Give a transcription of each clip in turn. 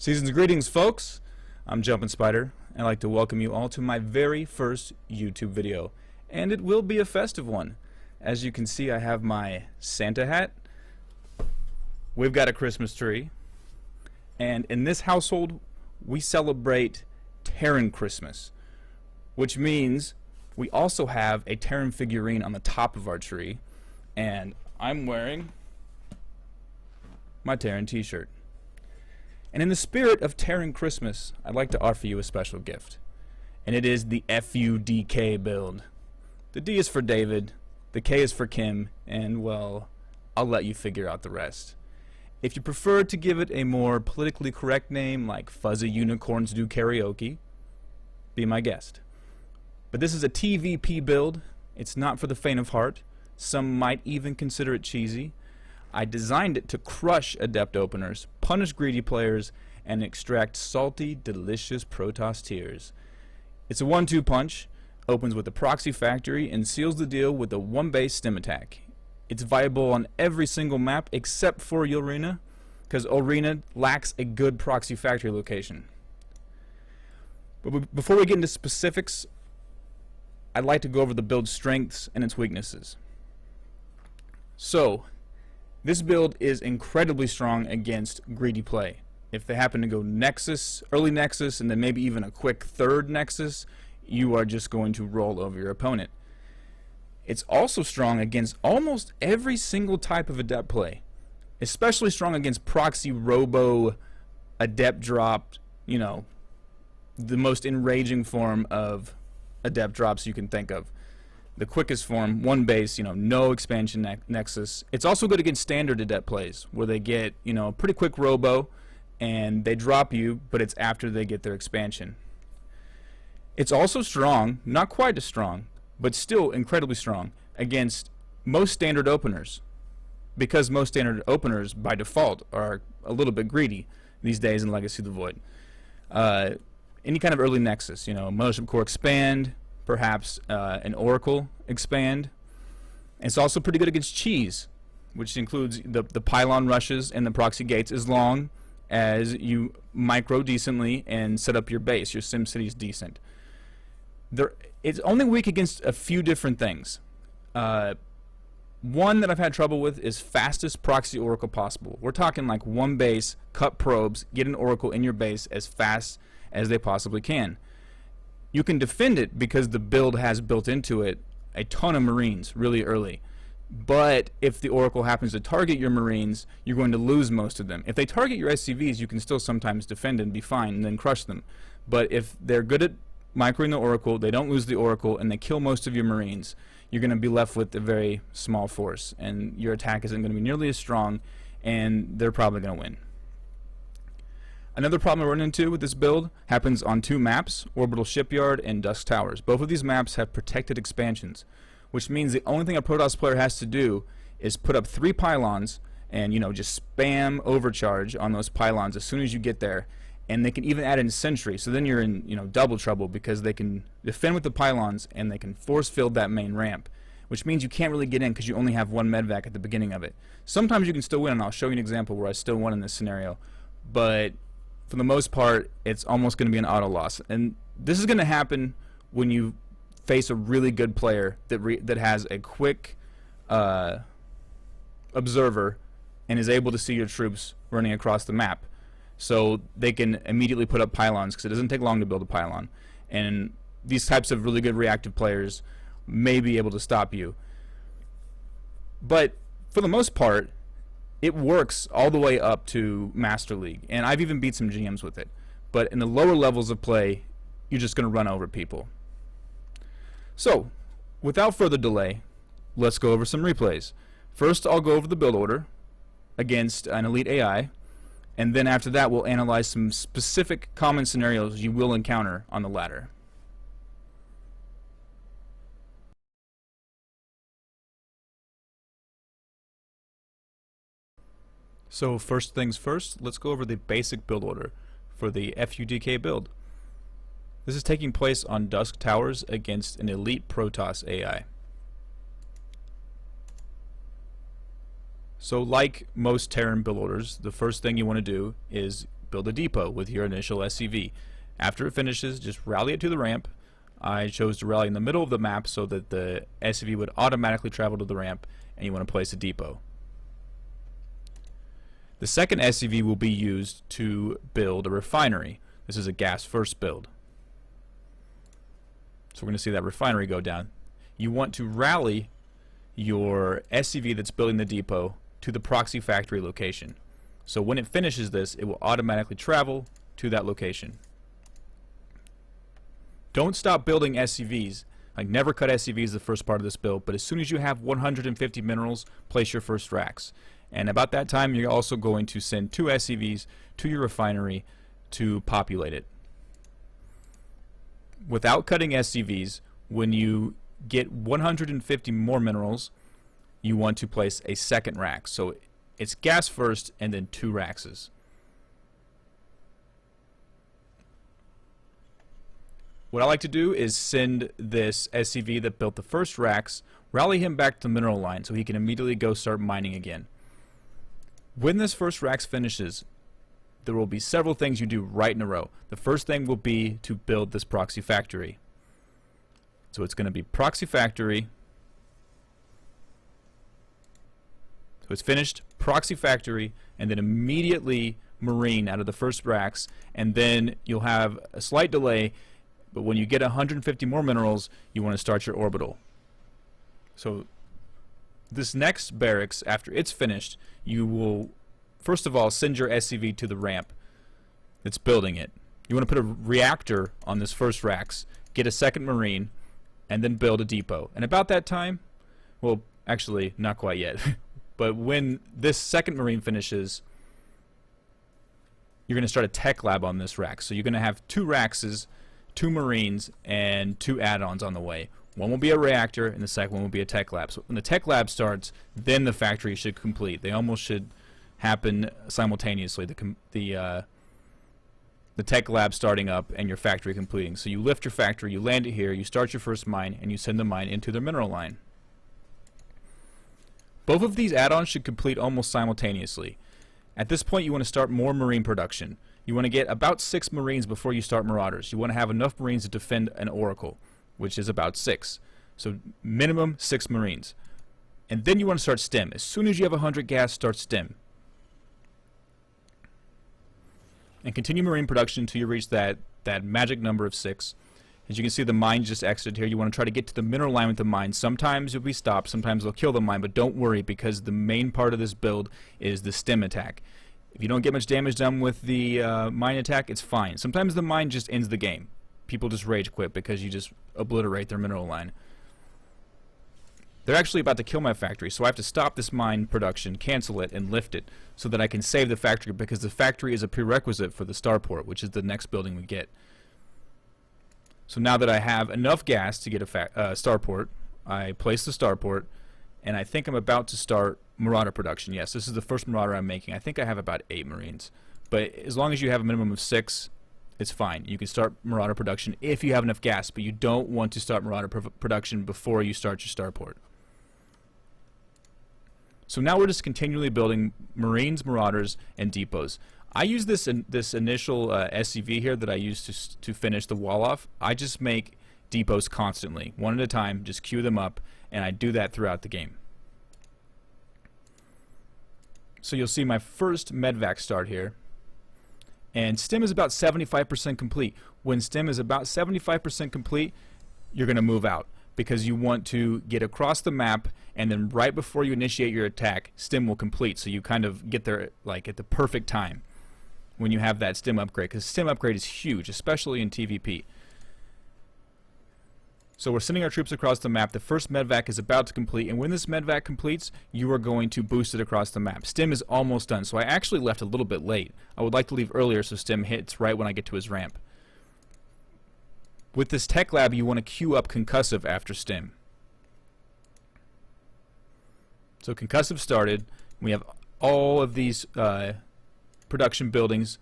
Season's greetings, folks. I'm Jumpinspider, and I'd like to welcome you all to my very first YouTube video. And it will be a festive one. As you can see, I have my Santa hat. We've got a Christmas tree. And in this household, we celebrate Terran Christmas, which means we also have a Terran figurine on the top of our tree. And I'm wearing my Terran t-shirt. And in the spirit of Terran Christmas, I'd like to offer you a special gift. And it is the FUDK build. The D is for David, the K is for Kim, and well, I'll let you figure out the rest. If you prefer to give it a more politically correct name like Fuzzy Unicorns Do Karaoke, be my guest. But this is a TvP build. It's not for the faint of heart. Some might even consider it cheesy. I designed it to crush adept openers, punish greedy players, and extract salty, delicious protoss tears. It's a 1-2 punch, opens with the Proxy factory, and seals the deal with a 1-base stim attack. It's viable on every single map except for Arena, because Arena lacks a good Proxy factory location. But before we get into specifics, I'd like to go over the build's strengths and its weaknesses. So, this build is incredibly strong against greedy play. If they happen to go Nexus, early Nexus, and then maybe even a quick third Nexus, you are just going to roll over your opponent. It's also strong against almost every single type of adept play. Especially strong against Proxy, Robo, adept drop, you know, the most enraging form of adept drops you can think of. The quickest form, 1 base, you know, no expansion nexus. It's also good against standard adept plays where they get, you know, a pretty quick robo and they drop you, but it's after they get their expansion. It's also strong, not quite as strong, but still incredibly strong against most standard openers, because most standard openers by default are a little bit greedy these days in Legacy of the Void. Any kind of early nexus, you know, Mothership Core expand, perhaps an Oracle expand. It's also pretty good against cheese, which includes the pylon rushes and the proxy gates, as long as you micro decently and set up your base. Your SimCity is decent. It's only weak against a few different things. One that I've had trouble with is fastest proxy Oracle possible. We're talking like 1 base, cut probes, get an Oracle in your base as fast as they possibly can. You can defend it because the build has built into it a ton of Marines really early. But if the Oracle happens to target your Marines, you're going to lose most of them. If they target your SCVs, you can still sometimes defend and be fine and then crush them. But if they're good at microing the Oracle, they don't lose the Oracle, and they kill most of your Marines, you're going to be left with a very small force, and your attack isn't going to be nearly as strong, and they're probably going to win. Another problem I run into with this build happens on 2 maps, Orbital Shipyard and Dusk Towers. Both of these maps have protected expansions, which means the only thing a Protoss player has to do is put up 3 pylons and, you know, just spam overcharge on those pylons as soon as you get there. And they can even add in Sentry, so then you're in, you know, double trouble, because they can defend with the pylons and they can force field that main ramp, which means you can't really get in because you only have 1 medvac at the beginning of it. Sometimes you can still win, and I'll show you an example where I still won in this scenario, but for the most part, it's almost going to be an auto loss. And this is going to happen when you face a really good player that has a quick observer and is able to see your troops running across the map. So they can immediately put up pylons, because it doesn't take long to build a pylon. And these types of really good reactive players may be able to stop you. But for the most part, it works all the way up to Master League, and I've even beat some GMs with it. But in the lower levels of play, you're just going to run over people. So, without further delay, let's go over some replays. First, I'll go over the build order against an elite AI, and then after that, we'll analyze some specific common scenarios you will encounter on the ladder. So first things first, let's go over the basic build order for the FUDK build. This is taking place on Dusk Towers against an elite Protoss AI. So like most Terran build orders, the first thing you want to do is build a depot with your initial SCV. After it finishes, just rally it to the ramp. I chose to rally in the middle of the map so that the SCV would automatically travel to the ramp, and you want to place a depot. The second SCV will be used to build a refinery. This is a gas first build. So we're going to see that refinery go down. You want to rally your SCV that's building the depot to the proxy factory location. So when it finishes this, it will automatically travel to that location. Don't stop building SCVs. Like, never cut SCVs the first part of this build, but as soon as you have 150 minerals, place your first racks. And about that time, you're also going to send 2 SCVs to your refinery to populate it. Without cutting SCVs, when you get 150 more minerals, you want to place a second rack. So it's gas first and then 2 racks. What I like to do is send this SCV that built the first racks, rally him back to the mineral line so he can immediately go start mining again. When this first racks finishes, there will be several things you do right in a row. The first thing will be to build this proxy factory. So it's going to be proxy factory. So it's finished, proxy factory, and then immediately marine out of the first racks, and then you'll have a slight delay, but when you get 150 more minerals, you want to start your orbital. So this next barracks, after it's finished, you will first of all send your SCV to the ramp that's building it. You want to put a reactor on this first racks, get a second marine, and then build a depot. And about that time, well, actually not quite yet, but when this second marine finishes, you're going to start a tech lab on this rack. So you're going to have 2 racks, 2 marines, and 2 add-ons on the way. One will be a reactor, and the second one will be a tech lab. So when the tech lab starts, then the factory should complete. They almost should happen simultaneously. The tech lab starting up and your factory completing. So you lift your factory, you land it here, you start your first mine, and you send the mine into the mineral line. Both of these add-ons should complete almost simultaneously. At this point, you want to start more marine production. You want to get about 6 marines before you start marauders. You want to have enough marines to defend an oracle, which is about 6. So minimum 6 marines. And then you want to start stim. As soon as you have 100 gas, start stim. And continue marine production until you reach that magic number of 6. As you can see, the mine just exited here. You want to try to get to the mineral line with the mine. Sometimes you'll be stopped, sometimes they'll kill the mine, but don't worry, because the main part of this build is the stim attack. If you don't get much damage done with the mine attack, it's fine. Sometimes the mine just ends the game. People just rage quit because you just obliterate their mineral line. They're actually about to kill my factory, so I have to stop this mine production, cancel it, and lift it so that I can save the factory, because the factory is a prerequisite for the starport, which is the next building we get. So now that I have enough gas to get a starport, I place the starport, and I think I'm about to start marauder production. Yes, this is the first marauder I'm making. I think I have about 8 marines. But as long as you have a minimum of 6, it's fine. You can start marauder production if you have enough gas, but you don't want to start marauder production before you start your starport. So now we're just continually building marines, marauders, and depots. I use this initial SCV here that I used to finish the wall off. I just make depots constantly, one at a time, just queue them up, and I do that throughout the game. So you'll see my first medvac start here, and stim is about 75% complete. When stim is about 75% complete, you're going to move out, because you want to get across the map, and then right before you initiate your attack, stim will complete, so you kind of get there like at the perfect time when you have that stim upgrade, because stim upgrade is huge, especially in TvP. So we're sending our troops across the map. The first medvac is about to complete, and when this medvac completes, you are going to boost it across the map. Stim is almost done, so I actually left a little bit late. I would like to leave earlier so stim hits right when I get to his ramp. With this tech lab, you want to queue up concussive after stim. So concussive started. We have all of these production buildings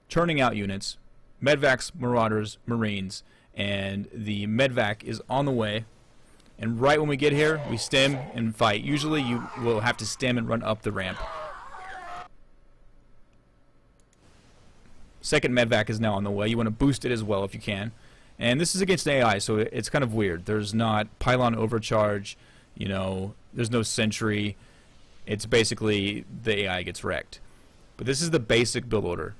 churning out units, medvacs, marauders, marines, and the medvac is on the way. And right when we get here, we stim and fight. Usually you will have to stim and run up the ramp. second medvac is now on the way. You want to boost it as well if you can. And this is against AI, so it's kind of weird. There's not pylon overcharge, you know, there's no sentry. It's basically the AI gets wrecked. But this is the basic build order.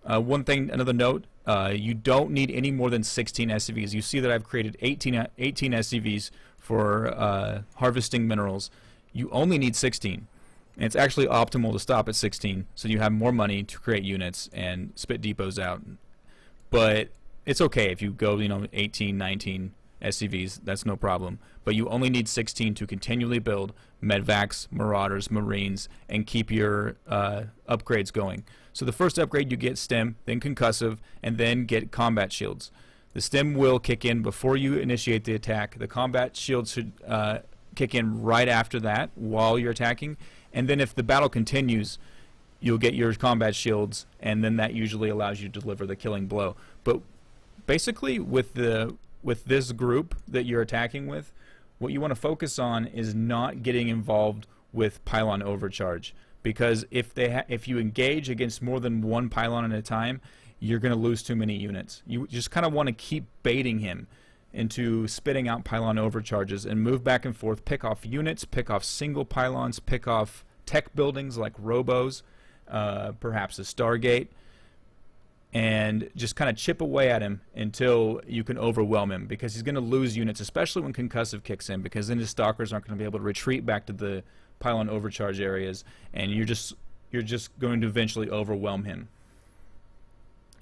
One thing, another note, you don't need any more than 16 SCVs. You see that I've created 18 SCVs for harvesting minerals. You only need 16. And it's actually optimal to stop at 16, so you have more money to create units and spit depots out. But it's okay if you go, you know, 18, 19 SCVs, that's no problem. But you only need 16 to continually build medvacs, marauders, marines, and keep your upgrades going. So the first upgrade you get stim, then concussive, and then get combat shields. The stim will kick in before you initiate the attack. The combat shields should kick in right after that while you're attacking. And then if the battle continues, you'll get your combat shields, and then that usually allows you to deliver the killing blow. But basically with this group that you're attacking with, what you want to focus on is not getting involved with pylon overcharge, because if you engage against more than one pylon at a time, you're going to lose too many units. You just kind of want to keep baiting him into spitting out pylon overcharges and move back and forth, pick off units, pick off single pylons, pick off tech buildings like robos, perhaps a Stargate, and just kind of chip away at him until you can overwhelm him, because he's going to lose units, especially when concussive kicks in, because then his stalkers aren't going to be able to retreat back to the pylon overcharge areas, and you're just going to eventually overwhelm him.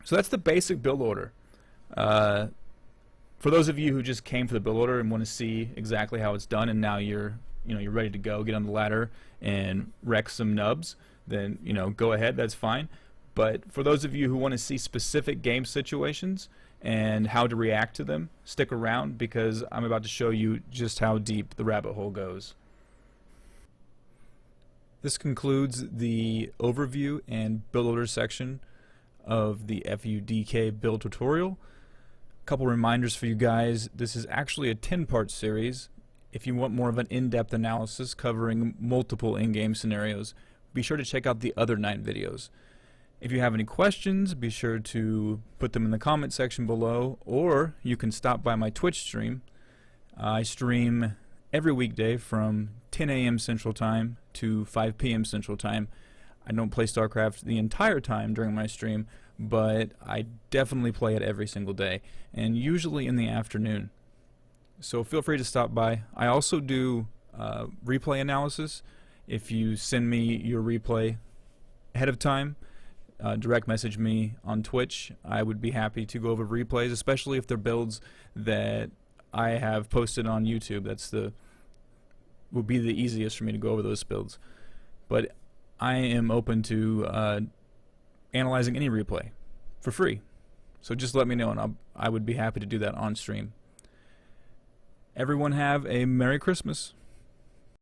So that's the basic build order. For those of you who just came for the build order and want to see exactly how it's done, and now you're ready to go, get on the ladder and wreck some nubs, then go ahead, that's fine. But for those of you who want to see specific game situations and how to react to them, stick around, because I'm about to show you just how deep the rabbit hole goes. This concludes the overview and build order section of the FUDK build tutorial. Couple reminders for you guys. This is actually a 10-part series. If you want more of an in-depth analysis covering multiple in-game scenarios, be sure to check out the other 9 videos. If you have any questions, be sure to put them in the comment section below, or you can stop by my Twitch stream. I stream every weekday from 10 a.m. Central Time to 5 p.m. Central Time. I don't play StarCraft the entire time during my stream, but I definitely play it every single day, and usually in the afternoon. So feel free to stop by. I also do replay analysis. If you send me your replay ahead of time, direct message me on Twitch. I would be happy to go over replays, especially if they're builds that I have posted on YouTube. Would be the easiest for me to go over those builds. But I am open to analyzing any replay for free, so just let me know, and I would be happy to do that on stream. Everyone have a Merry Christmas.